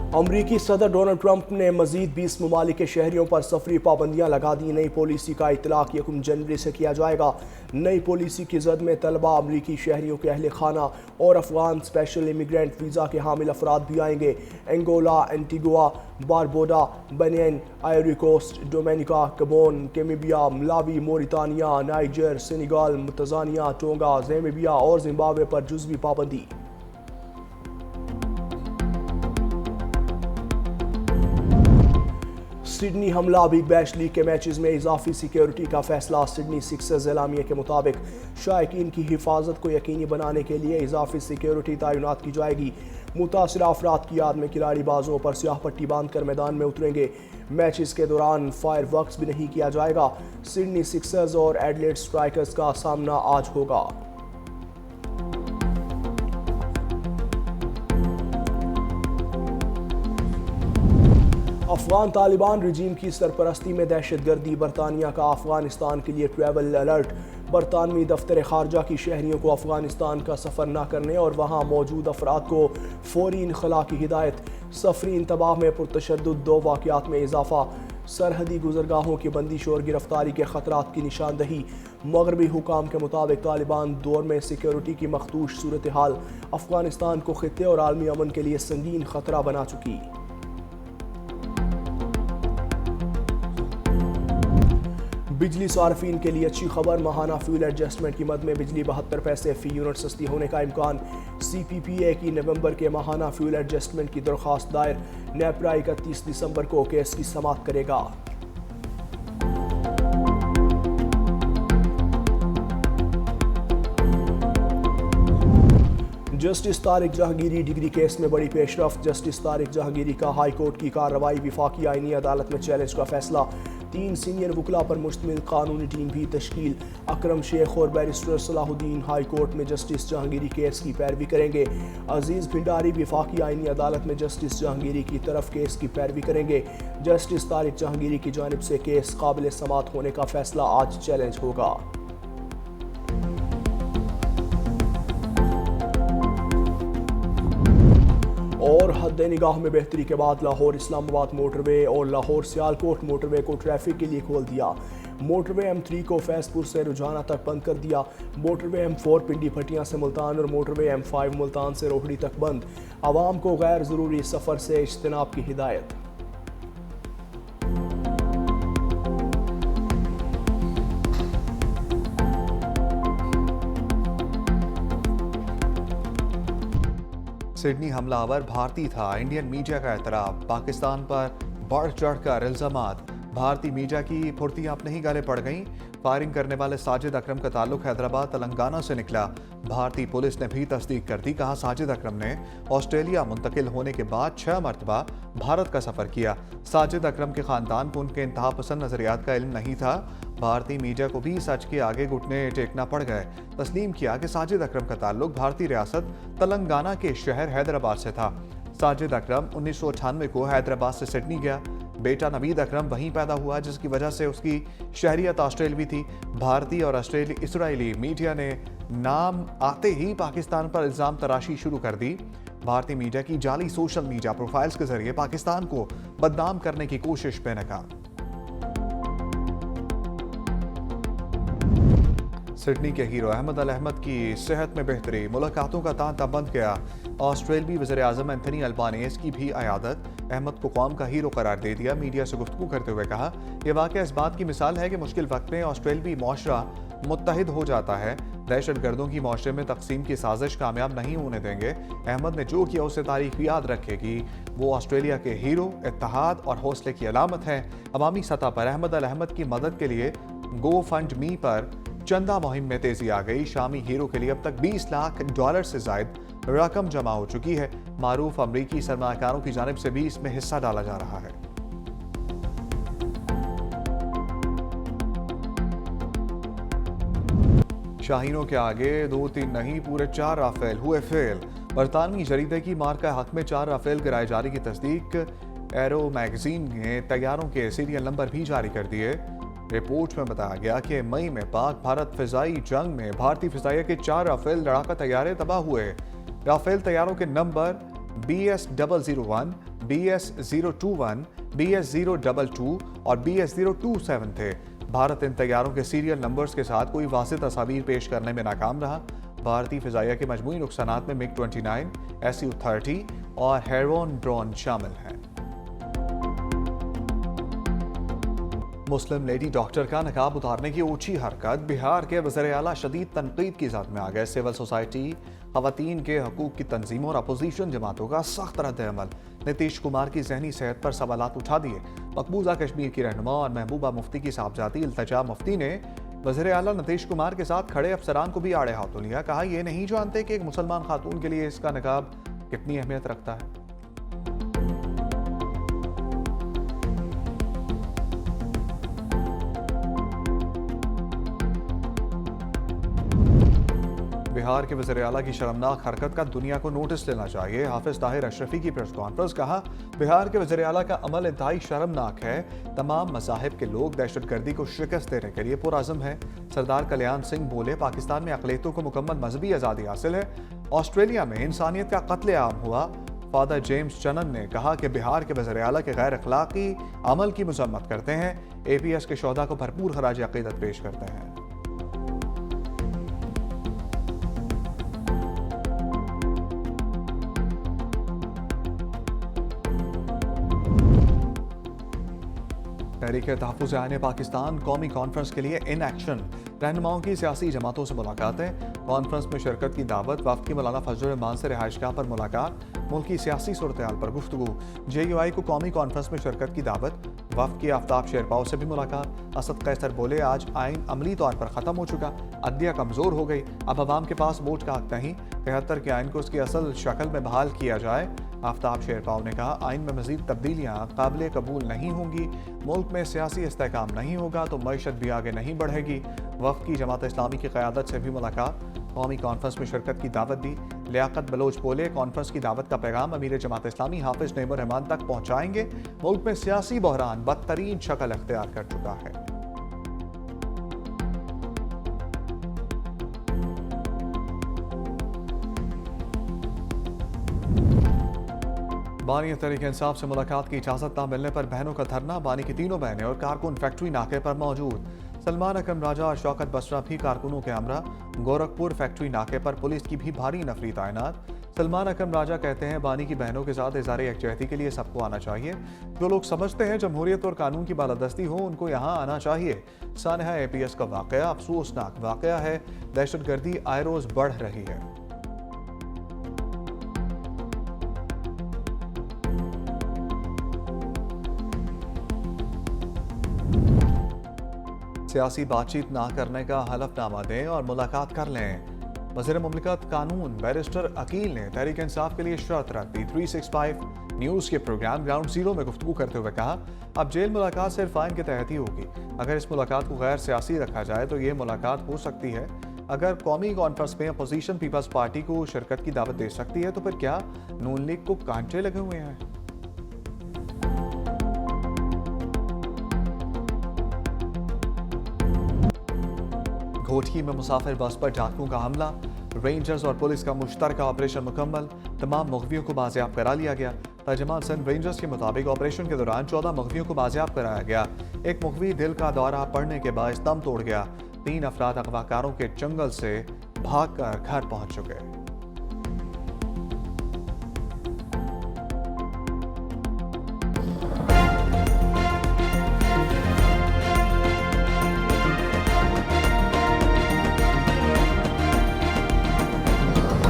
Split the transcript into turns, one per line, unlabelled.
अमरीकी सदर Donald Trump ने मजीद 20 ममालिक के शहरियों पर सफरी पाबंदियां लगा दी। नई पॉलिसी का इतलाक 1 जनवरी से किया जाएगा। नई पॉलिसी की जद में तलबा, अमरीकी शहरियों के अहल खाना और अफगान स्पेशल इमिग्रेंट वीज़ा के हामिल अफराद भी आएंगे। Angola, Antigua, Barbuda, Benin, Ivory Coast, Dominica, Gabon, केमिबिया, Malawi, Mauritania, Niger, Senegal, Tanzania, Tonga, Zambia और जिम्बाब्वे पर जुज़वी पाबंदी। सिडनी हमला, बिग बैश लीग के मैचेस में इजाफी सिक्योरिटी का फैसला। सिडनी सिक्सर्स एलामिया के मुताबिक शायकीन की हिफाजत को यकीनी बनाने के लिए इजाफी सिक्योरिटी तैनात की जाएगी। मुतासरा अफराद की याद में खिलाड़ी बाजुओं पर स्याह पट्टी बांध कर मैदान में उतरेंगे। मैचेस के दौरान फायर वर्क्स भी नहीं किया जाएगा। सिडनी सिक्सर्स और एडिलेड स्ट्राइकर्स का सामना आज होगा। अफगान तालिबान रजीम की सरपरस्ती में दहशतगर्दी। बरतानिया का अफगानिस्तान के लिए ट्रैवल अलर्ट। बरतानवी दफ्तर खारजा की शहरियों को अफगानिस्तान का सफ़र न करने और वहाँ मौजूद अफराद को फौरी इनखला की हिदायत। सफरी इंतबाह में पुरतशद्दुद 2 वाक़यात में इजाफा। सरहदी गुजरगाहों की बंदिश और गिरफ्तारी के खतरात की निशानदही। मगरबी हुकाम के मुताबिक तालिबान दौर में सिक्योरिटी की मखदूश सूरत हाल अफगानिस्तान को खित्ते और आलमी अमन के लिए संगीन खतरा बना चुकी। बिजली सार्फिन के लिए अच्छी खबर। माहाना फ्यूल एडजस्टमेंट की मद में बिजली 72 पैसे फी यूनिट सस्ती होने का इम्कान। CPPA की नवंबर के माहाना फ्यूल एडजस्टमेंट की दरख्वास्त दायर। नेपरा 31 दिसंबर को केस की समाअत करेगा। Justice Tariq Jahangiri degree case में बड़ी पेशरफ। जस्टिस तारिक जहांगीरी का हाई कोर्ट की कार्रवाई विफाकी आईनी अदालत में चैलेंज का फैसला। 3 सीनियर वकला पर मुश्तमिल कानूनी टीम भी तश्कील। अकरम शेख और बैरिस्टर सलाहुद्दीन हाई कोर्ट में जस्टिस जहांगीरी केस की पैरवी करेंगे। अजीज भिंडारी विफाकी आईनी अदालत में जस्टिस जहांगीरी की तरफ केस की पैरवी करेंगे। जस्टिस तारिक जहांगीरी की जानिब से केस काबिल समाअत होने का फैसला आज चैलेंज होगा। और हद निगाह में बेहतरी के बाद लाहौर इस्लामाबाद मोटरवे और लाहौर सियालकोट मोटरवे को ट्रैफिक के लिए खोल दिया। मोटरवे M3 को फैजपुर से रुझाना तक बंद कर दिया। मोटरवे M4 पिंडी भटियां से मुल्तान और मोटरवे M5 मुल्तान से रोहड़ी तक बंद। आवाम को गैर ज़रूरी सफ़र से इज्तनाब की हिदायत।
सिडनी हमलावर भारतीय था, इंडियन मीडिया का एतराफ़। पाकिस्तान पर बढ़ चढ़कर इल्ज़ामात। भारतीय मीडिया की फुर्तियां अपने ही गले पड़ गईं। फायरिंग करने वाले साजिद अकरम का ताल्लुक हैदराबाद तेलंगाना से निकला। भारतीय पुलिस ने भी तस्दीक कर दी। कहा, साजिद अकरम ने ऑस्ट्रेलिया मुंतकिल होने के बाद 6 मरतबा भारत का सफ़र किया। साजिद अकरम के ख़ानदान को उनके इंतहा पसंद नज़रियात का इल्म नहीं था। भारतीय मीडिया को भी सच के आगे घुटने टेकना पड़ गए। तस्लीम किया कि साजिद अकरम का ताल्लुक भारतीय रियासत तेलंगाना के शहर हैदराबाद से था। साजिद अकरम 1998 को हैदराबाद से सिडनी गया। बेटा नवीद अकरम वहीं पैदा हुआ, जिसकी वजह से उसकी शहरियत ऑस्ट्रेलवी थी। भारतीय और इसराइली मीडिया ने नाम आते ही पाकिस्तान पर इल्ज़ाम तराशी शुरू कर दी। भारतीय मीडिया की जाली सोशल मीडिया प्रोफाइल्स के जरिए पाकिस्तान को बदनाम करने की कोशिश बेनकाब। सिडनी के हीरो अहमद अल अहमद की सेहत में बेहतरी। मुलाकातों का तांता बंद गया। ऑस्ट्रेलवी वज़ीर-ए-आज़म एंथनी अल्बानीज़ की भी अयादत। अहमद को कौम का हीरो करार दे दिया। मीडिया से गुफ्तगू करते हुए कहा, यह वाक़या इस बात की मिसाल है कि मुश्किल वक्त में ऑस्ट्रेलवी मुआशरा मुत्तहिद हो जाता है। दहशत गर्दों की मुआशरे में तकसीम की साजिश कामयाब नहीं होने देंगे। अहमद ने जो किया उसे तारीख याद रखेगी। वो ऑस्ट्रेलिया के हीरो, इत्तेहाद और हौसले की अलामत है। अवामी सतह पर अहमद अल अहमद की मदद के लिए गो फंड मी पर चंदा मुहिम में तेजी आ गई। शामी हीरो के लिए अब तक $20 लाख से जायद रकम जमा हो चुकी है। मारूफ अमरीकी सरमाकारों की जानिब से भी इसमें हिस्सा डाला जा रहा है। शाहीनों के आगे 2-3 नहीं, पूरे 4 राफेल हुए फेल। बरतानवी जरीदे की मार का हक में 4 राफेल गिराए जाने की तस्दीक। एरो मैगजीन ने तैयारों के सीरियल नंबर भी जारी कर दिए। रिपोर्ट में बताया गया कि मई में पाक भारत फिजाई जंग में भारतीय फिजाइया के 4 राफेल लड़ाका तैयारे तबाह हुए। राफेल तैयारों के नंबर BS-001, BS-021, BS-022 और BS-027 थे। भारत इन तैयारों के सीरियल नंबर्स के साथ कोई वाज़ेह तस्वीर पेश करने में नाकाम रहा। भारतीय फिजाइया के मजमूई नुकसानात में MiG-29, Su-30 और हेरोन ड्रोन शामिल हैं। मुस्लिम लेडी डॉक्टर का नकाब उतारने की ऊंची हरकत, बिहार के वज़ीर आला शदीद तनकीद की ज़द में आ गए। सिविल सोसाइटी, ख़वातीन के हकूक़ की तंजीमों और अपोजिशन जमातों का सख्त रद्द-ए-अमल। नीतीश कुमार की ज़हनी सेहत पर सवालात उठा दिए। मकबूजा कश्मीर की रहनुमा और महबूबा मुफ्ती की साहबजादी इल्तिजा मुफ्ती ने वज़ीर आला नीतीश कुमार के साथ खड़े अफसरान को भी आड़े हाथों लिया। कहा, ये नहीं जानते कि एक मुसलमान खातून के लिए इसका नकाब कितनी अहमियत रखता है। बिहार के वज़ीर आला की शर्मनाक हरकत का दुनिया को नोटिस लेना चाहिए। हाफिज ताहिर अशरफी की प्रेस कॉन्फ्रेंस। कहा, बिहार के वज़ीर आला का अमल इंतहाई शर्मनाक है। तमाम मज़ाहिब के लोग दहशतगर्दी को शिकस्त देने के लिए पुरअज़्म है। सरदार कल्याण सिंह बोले, पाकिस्तान में अक़लियतों को मुकम्मल मजहबी आज़ादी हासिल है। ऑस्ट्रेलिया में इंसानियत का कत्लेआम हुआ। फादर जेम्स चनन ने कहा कि बिहार के वज़ीर आला के गैर अखलाकी अमल की मज़म्मत करते हैं। APS के शोहदा को भरपूर खराज अक़ीदत पेश करते हैं। तहरीक तहफ़्फ़ुज़ आईन पाकिस्तान कौमी कॉन्फ्रेंस के लिए इन एक्शन। रहनुमाओं की सियासी जमातों से मुलाकातें। कॉन्फ्रेंस में शिरकत की दावत। वफ़द की मौलाना फजल रहमान से रिहाइशगाह पर मुलाकात। मुल्क की सियासी सूरत-ए-हाल पर गुफ्तगू। JUI को कौमी कॉन्फ्रेंस में शिरकत की दावत। वफ़द की आफ्ताब शेरपाव से भी मुलाकात। असद कैसर बोले, आज आइन अमली तौर पर ख़त्म हो चुका, अदलिया कमज़ोर हो गई, अब अवाम के पास वोट का हक नहीं। 73 के आइन को उसकी असल शक्ल में बहाल किया जाए। आफ्ताब शेरपाव ने कहा, आइन में मज़ीद तब्दीलियाँ काबिल कबूल नहीं होंगी। मुल्क में सियासी इस्तेहकाम नहीं होगा तो मईशत भी आगे नहीं बढ़ेगी। वफ़द की जमात इस्लामी की क़यादत से भी मुलाकात। कौमी कॉन्फ्रेंस में शिरकत की दावत दी। लियाकत बलोच बोले, कॉन्फ्रेंस की दावत का पैगाम अमीर जमात इस्लामी हाफिज नईमुर रहमान तक पहुँचाएंगे। मुल्क में सियासी बहरान बदतरीन शक्ल अख्तियार कर चुका है। बानी तहरीक इंसाफ से मुलाकात की इजाज़त न मिलने पर बहनों का धरना। बानी की तीनों बहनें और कारकुन फैक्ट्री नाके पर मौजूद। सलमान अकरम राजा और शौकत बसरा भी कारकुनों के हमरा। गोरखपुर फैक्ट्री नाके पर पुलिस की भी भारी नफरी तैनात। सलमान अकरम राजा कहते हैं, बानी की बहनों के साथ इज़हार यकजहती के लिए सबको आना चाहिए। जो लोग समझते हैं जमहूरियत और कानून की बालादस्ती हो, उनको यहाँ आना चाहिए। सानहा APS का वाक़या अफसोसनाक वाक़या है। दहशतगर्दी आए रोज़ बढ़ रही है। सियासी बातचीत ना करने का हलफनामा दें और मुलाकात कर लें। वज़ीर मुमलिकत कानून बैरिस्टर अकील ने तहरीक इंसाफ के लिए शर्त रख दी। 365 न्यूज़ के प्रोग्राम ग्राउंड जीरो में गुफ्तगू करते हुए कहा, अब जेल मुलाकात सिर्फ आइन के तहत ही होगी। अगर इस मुलाकात को गैर सियासी रखा जाए तो ये मुलाकात हो सकती है। अगर कौमी कॉन्फ्रेंस में अपोजिशन पीपल्स पार्टी को शिरकत की दावत दे सकती है तो फिर क्या नून लीग को कांटे लगे हुए हैं? घोटकी में मुसाफिर बस पर डाकुओं का हमला। रेंजर्स और पुलिस का मुश्तरका ऑपरेशन मुकम्मल। तमाम मुग़वियों को बाजियाब करा लिया गया। तर्जुमान सिंध रेंजर्स के मुताबिक ऑपरेशन के दौरान 14 मुग़वियों को बाजियाब कराया गया। एक मुग़वी दिल का दौरा पड़ने के बायस दम तोड़ गया। 3 अफराद अगवाकारों के चंगल से भागकर घर पहुंच चुके।